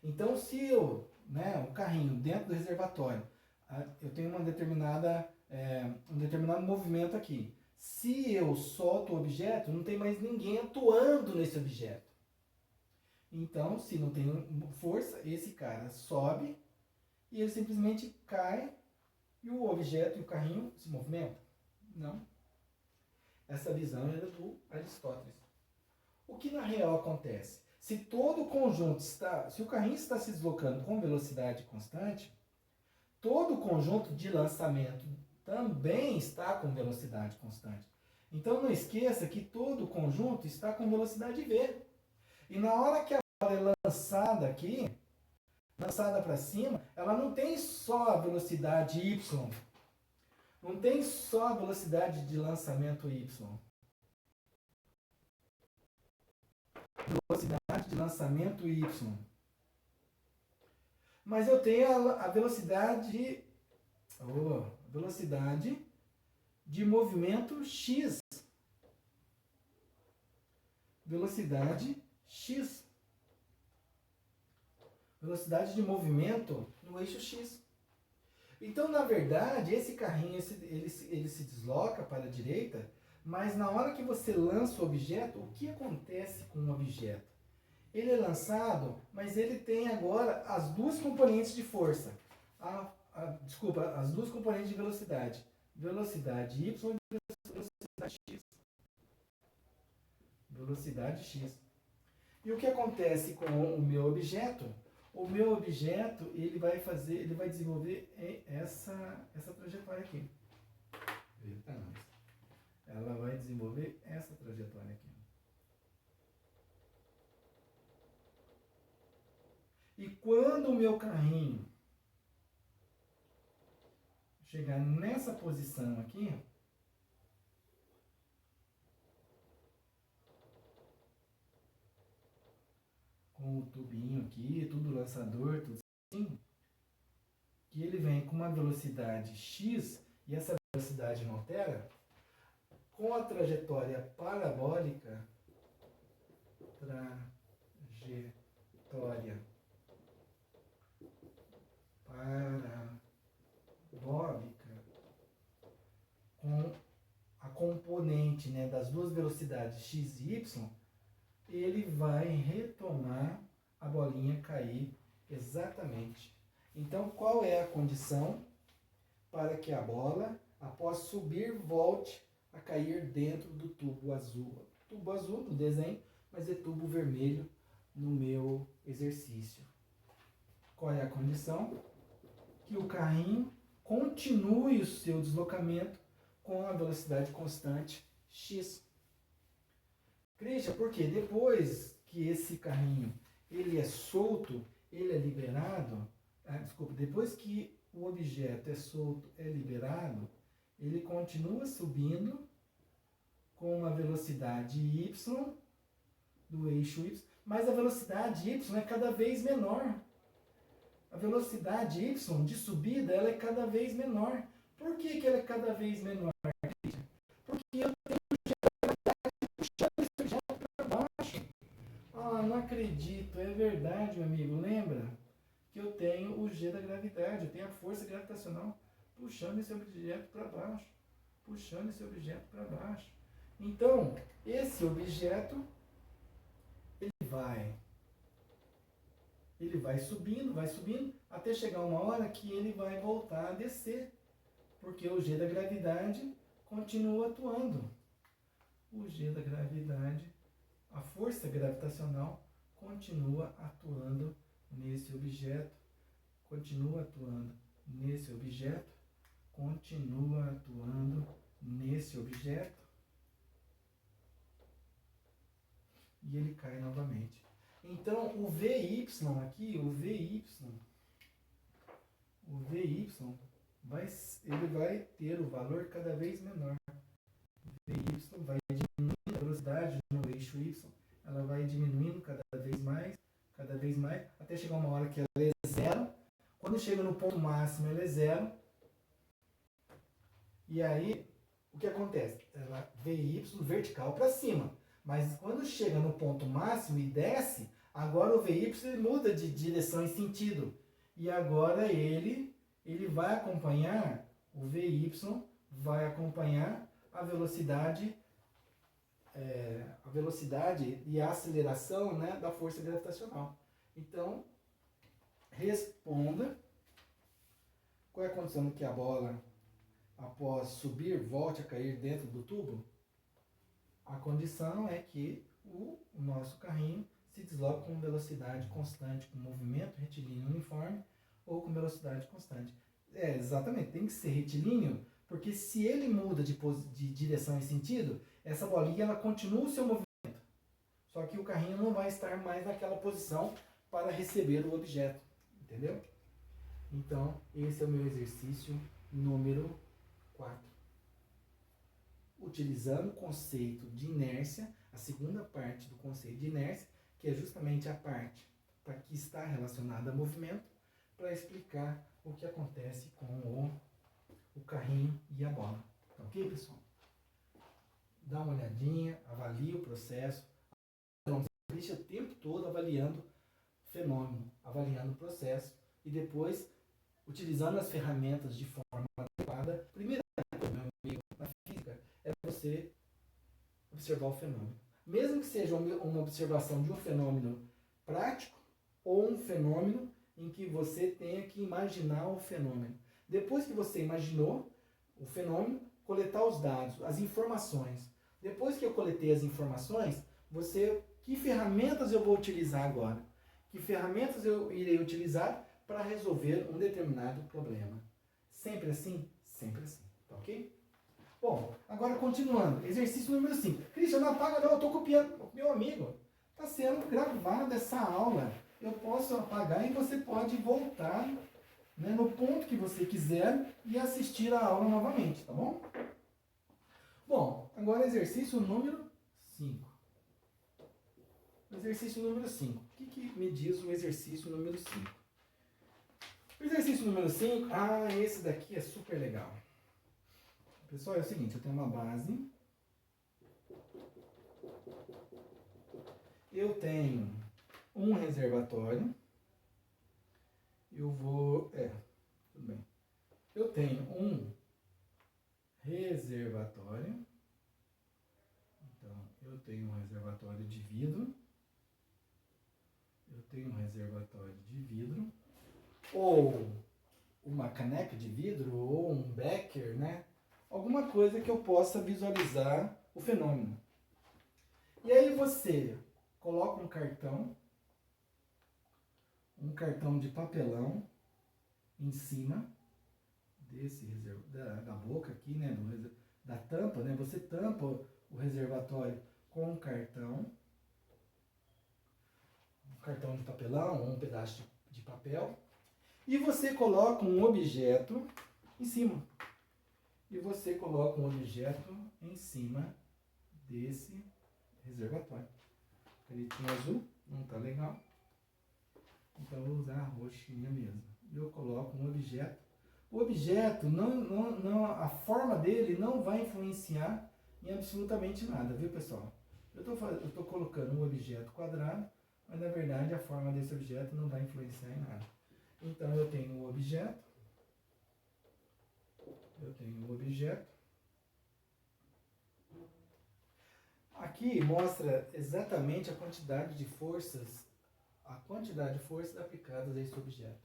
Então, se eu, um carrinho dentro do reservatório, eu tenho um determinado movimento aqui. Se eu solto o objeto, não tem mais ninguém atuando nesse objeto. Então, se não tem força, esse cara sobe e ele simplesmente cai e o objeto e o carrinho se movimentam. Não. Essa visão era do Aristóteles. O que na real acontece? Se todo o conjunto se o carrinho está se deslocando com velocidade constante, todo o conjunto de lançamento também está com velocidade constante. Então não esqueça que todo o conjunto está com velocidade V. E na hora que a bola é lançada aqui, lançada para cima, ela não tem só a velocidade Y. Não tem só a velocidade de lançamento Y. Velocidade de lançamento Y. Mas eu tenho a velocidade de movimento X. Velocidade X. Velocidade de movimento no eixo X. Então, na verdade, esse carrinho ele se desloca para a direita, mas na hora que você lança o objeto, o que acontece com o objeto? Ele é lançado, mas ele tem agora as duas componentes de força. As duas componentes de velocidade. Velocidade Y e velocidade X. Velocidade X. E o que acontece com o meu objeto? O meu objeto, ele vai desenvolver essa trajetória aqui. Ela vai desenvolver essa trajetória aqui. E quando o meu carrinho chegar nessa posição aqui, com o tubinho aqui, tudo lançador, tudo assim, que ele vem com uma velocidade X, e essa velocidade não altera, com a trajetória parabólica, com a componente das duas velocidades x e y, ele vai retomar a bolinha cair exatamente. Então, qual é a condição para que a bola, após subir, volte a cair dentro do tubo azul? Tubo azul no desenho, mas é tubo vermelho no meu exercício. Qual é a condição? Que o carrinho continue o seu deslocamento com a velocidade constante x. Christian, porque depois que esse carrinho ele é solto, ele é liberado, depois que o objeto é solto, é liberado, ele continua subindo com uma velocidade y do eixo y, mas a velocidade y é cada vez menor. A velocidade y de subida ela é cada vez menor. Por que ela é cada vez menor? Porque eu tenho puxando esse objeto para baixo. Ah, não acredito, é verdade, meu amigo. Lembra que eu tenho o G da gravidade, eu tenho a força gravitacional puxando esse objeto para baixo. Puxando esse objeto para baixo. Então, esse objeto, ele vai subindo, até chegar uma hora que ele vai voltar a descer. Porque o G da gravidade continua atuando. O G da gravidade, a força gravitacional, continua atuando nesse objeto, continua atuando nesse objeto, continua atuando nesse objeto, e ele cai novamente. Então, o VY aqui, o VY ele vai ter o valor cada vez menor. O VY vai diminuindo a velocidade no eixo Y, ela vai diminuindo cada vez mais, até chegar uma hora que ela é zero. Quando chega no ponto máximo, ela é zero. E aí, o que acontece? Ela VY vertical para cima. Mas quando chega no ponto máximo e desce, agora o VY muda de direção e sentido. E agora ele vai acompanhar, o VY vai acompanhar a velocidade e a aceleração, né, da força gravitacional. Então, responda qual é a condição que a bola, após subir, volte a cair dentro do tubo. A condição é que o nosso carrinho se desloque com velocidade constante, com movimento retilíneo uniforme ou com velocidade constante. Exatamente, tem que ser retilíneo, porque se ele muda de direção e sentido, essa bolinha ela continua o seu movimento. Só que o carrinho não vai estar mais naquela posição para receber o objeto. Entendeu? Então, esse é o meu exercício número 4. Utilizando o conceito de inércia, a segunda parte do conceito de inércia, que é justamente a parte para que está relacionada a movimento, para explicar o que acontece com o carrinho e a bola. Tá ok, pessoal? Dá uma olhadinha, avalie o processo. Deixa o tempo todo avaliando o fenômeno, avaliando o processo e depois, utilizando as ferramentas de forma adequada, primeiro, meu amigo, na física, é você observar o fenômeno. Mesmo que seja uma observação de um fenômeno prático ou um fenômeno em que você tenha que imaginar o fenômeno. Depois que você imaginou o fenômeno, coletar os dados, as informações. Depois que eu coletei as informações, que ferramentas eu vou utilizar agora? Que ferramentas eu irei utilizar para resolver um determinado problema? Sempre assim? Sempre assim. Tá ok? Bom, agora continuando. Exercício número 5. Cristian, não apaga não, eu estou copiando. Meu amigo, está sendo gravada essa aula. Eu posso apagar e você pode voltar, né, no ponto que você quiser e assistir a aula novamente, tá bom? Bom, agora exercício número 5. Exercício número 5. O que me diz o exercício número 5? O exercício número 5, esse daqui é super legal. Pessoal, é o seguinte, eu tenho uma base. Eu tenho um reservatório. Tudo bem. Eu tenho um reservatório. Então, eu tenho um reservatório de vidro. Eu tenho um reservatório de vidro. Ou uma caneca de vidro, ou um becker, né? Alguma coisa que eu possa visualizar o fenômeno. E aí você coloca um cartão de papelão em cima da boca aqui, né, da tampa, né? Você tampa o reservatório com um cartão de papelão ou um pedaço de papel, e você coloca um objeto em cima. e você coloca um objeto em cima desse reservatório. Canetinha azul, não tá legal. Então eu vou usar a roxinha mesmo. Eu coloco um objeto. O objeto, a forma dele não vai influenciar em absolutamente nada, viu, pessoal? Eu tô colocando um objeto quadrado, mas na verdade a forma desse objeto não vai influenciar em nada. Então eu tenho um objeto. Aqui mostra exatamente a quantidade de forças aplicadas a esse objeto.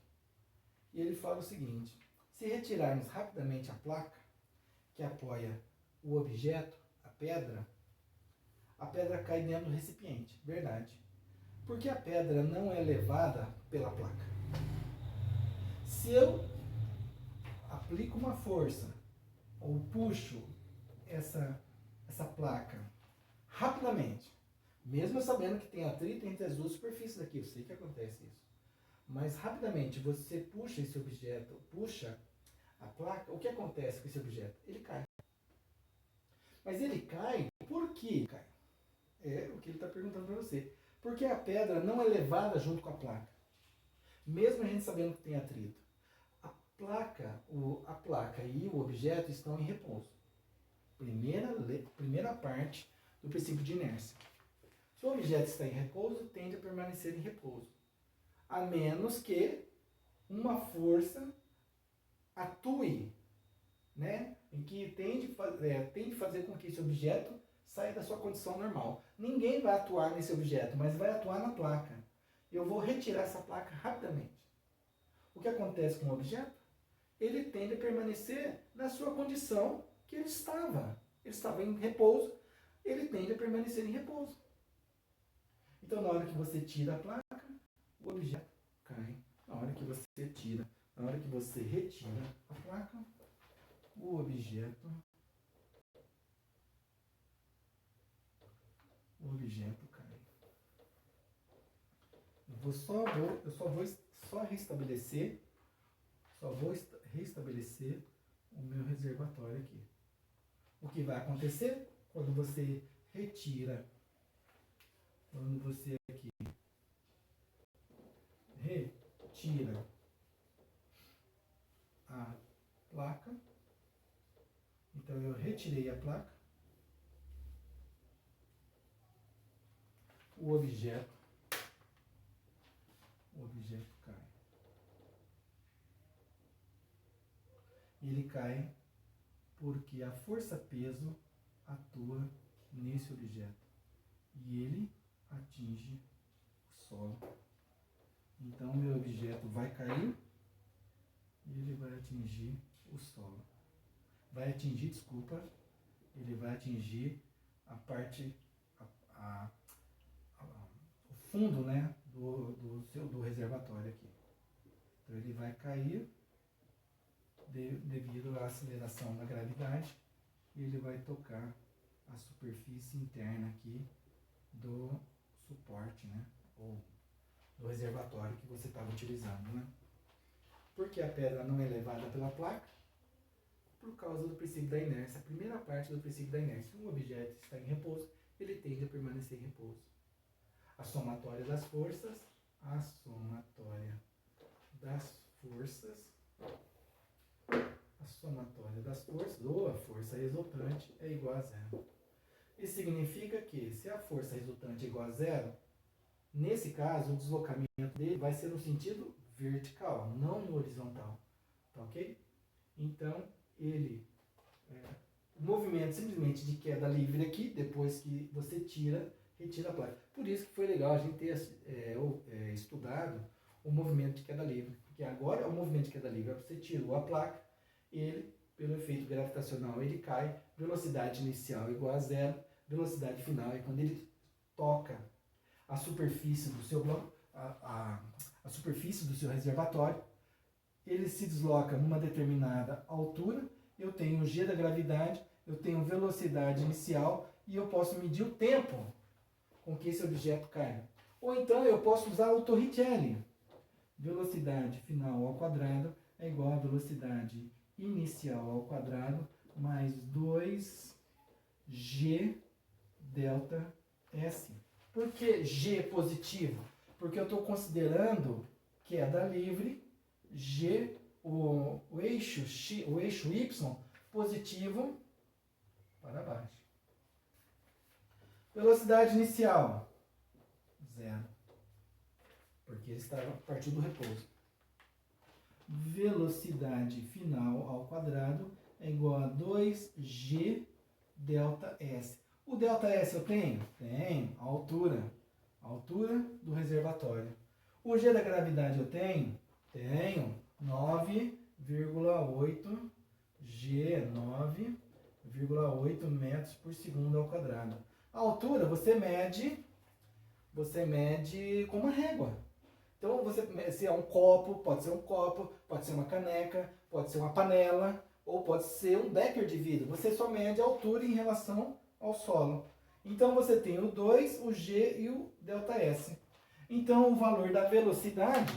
E ele fala o seguinte: se retirarmos rapidamente a placa que apoia o objeto, a pedra cai dentro do recipiente. Verdade. Porque a pedra não é levada pela placa. Se eu aplico uma força ou puxo essa placa rapidamente, mesmo sabendo que tem atrito entre as duas superfícies aqui, eu sei que acontece isso, mas rapidamente você puxa esse objeto, puxa a placa, o que acontece com esse objeto? Ele cai. Mas ele cai por que cai? É o que ele está perguntando para você. Porque a pedra não é levada junto com a placa, mesmo a gente sabendo que tem atrito. A placa e o objeto estão em repouso. Primeira parte do princípio de inércia. Se o objeto está em repouso, tende a permanecer em repouso, a menos que uma força atue, né, em que tende a fazer com que esse objeto saia da sua condição normal. Ninguém vai atuar nesse objeto, mas vai atuar na placa. Eu vou retirar essa placa rapidamente. O que acontece com o objeto? Ele tende a permanecer na sua condição que ele estava. Ele estava em repouso, ele tende a permanecer em repouso. Então, na hora que você tira a placa, o objeto cai. Na hora que você retira a placa, o objeto cai. Eu só vou restabelecer o meu reservatório aqui. O que vai acontecer quando você retira a placa. Então eu retirei a placa, o objeto cai. Ele cai porque a força-peso atua nesse objeto e ele atinge o solo. Então meu objeto vai cair e ele vai atingir o solo. Ele vai atingir a parte, o fundo, né, do reservatório aqui. Então ele vai cair devido à aceleração da gravidade e ele vai tocar a superfície interna aqui do suporte, né, ou do reservatório que você estava utilizando, né? Porque a pedra não é levada pela placa, por causa do princípio da inércia. A primeira parte do princípio da inércia. Se um objeto está em repouso, ele tende a permanecer em repouso. A somatória das forças, ou a força resultante é igual a zero. Isso significa que, se a força resultante é igual a zero, nesse caso, o deslocamento dele vai ser no sentido vertical, não no horizontal. Tá ok? Então, o movimento simplesmente de queda livre aqui, depois que você retira a placa. Por isso que foi legal a gente ter estudado o movimento de queda livre. Porque agora o movimento de queda livre, você tirou a placa, ele, pelo efeito gravitacional, ele cai, velocidade inicial igual a zero, velocidade final é quando ele toca a superfície do seu bloco, a superfície do seu reservatório, ele se desloca numa determinada altura, eu tenho o G da gravidade, eu tenho velocidade inicial e eu posso medir o tempo com que esse objeto cai. Ou então eu posso usar o Torricelli. Velocidade final ao quadrado é igual a velocidade inicial ao quadrado mais 2G delta S. Por que G positivo? Porque eu estou considerando queda livre, G, o eixo Y positivo para baixo. Velocidade inicial, 0. Porque ele está a partir do repouso. Velocidade final ao quadrado é igual a 2G delta S. O delta S eu tenho? Tenho. A altura do reservatório. O G da gravidade eu tenho? Tenho. 9,8 G, 9,8 metros por segundo ao quadrado. A altura você mede com uma régua. Então, se é um copo, pode ser uma caneca, pode ser uma panela, ou pode ser um becker de vidro. Você só mede a altura em relação ao solo. Então, você tem o 2, o G e o ΔS. Então, o valor da velocidade,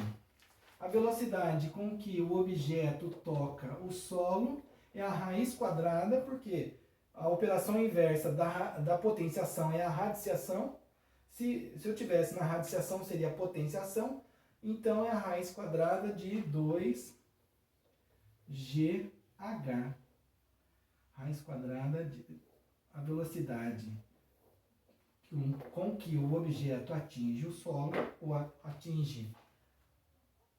a velocidade com que o objeto toca o solo é a raiz quadrada, porque a operação inversa da potenciação é a radiciação. Se eu tivesse na radiciação, seria a potenciação. Então, é a raiz quadrada de 2GH. Raiz quadrada de a velocidade com que o objeto atinge o solo, ou atinge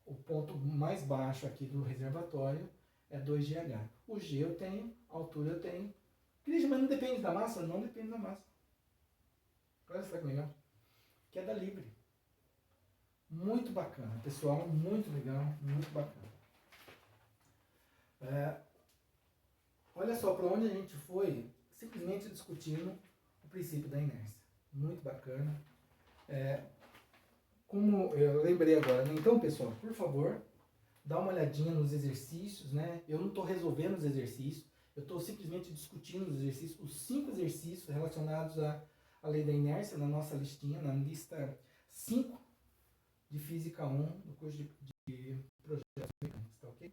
o ponto mais baixo aqui do reservatório, é 2GH. O G eu tenho, a altura eu tenho. Cris, mas não depende da massa? Não depende da massa. Olha só que legal. Queda livre. Muito bacana, pessoal, muito legal, muito bacana. Olha só para onde a gente foi, simplesmente discutindo o princípio da inércia. Muito bacana. Como eu lembrei agora, né? Então, pessoal, por favor, dá uma olhadinha nos exercícios, né? Eu não estou resolvendo os exercícios, eu estou simplesmente discutindo os exercícios, os 5 exercícios relacionados à lei da inércia na nossa listinha, na lista 5 de Física 1 do curso de Projetos Mecânicos, tá ok?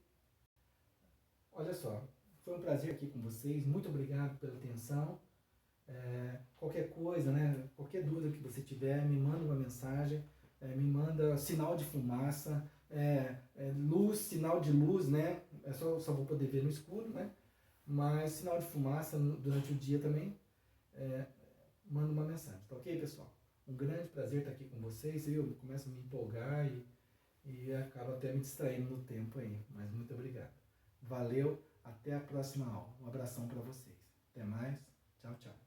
Olha só, foi um prazer aqui com vocês, muito obrigado pela atenção. Qualquer coisa, né? Qualquer dúvida que você tiver, me manda uma mensagem, me manda sinal de fumaça, luz, sinal de luz, né? Só vou poder ver no escuro, né? Mas sinal de fumaça durante o dia também, manda uma mensagem, tá ok, pessoal? Um grande prazer estar aqui com vocês, eu começo a me empolgar e acabo até me distraindo no tempo aí, mas muito obrigado. Valeu, até a próxima aula. Um abração para vocês. Até mais, tchau, tchau.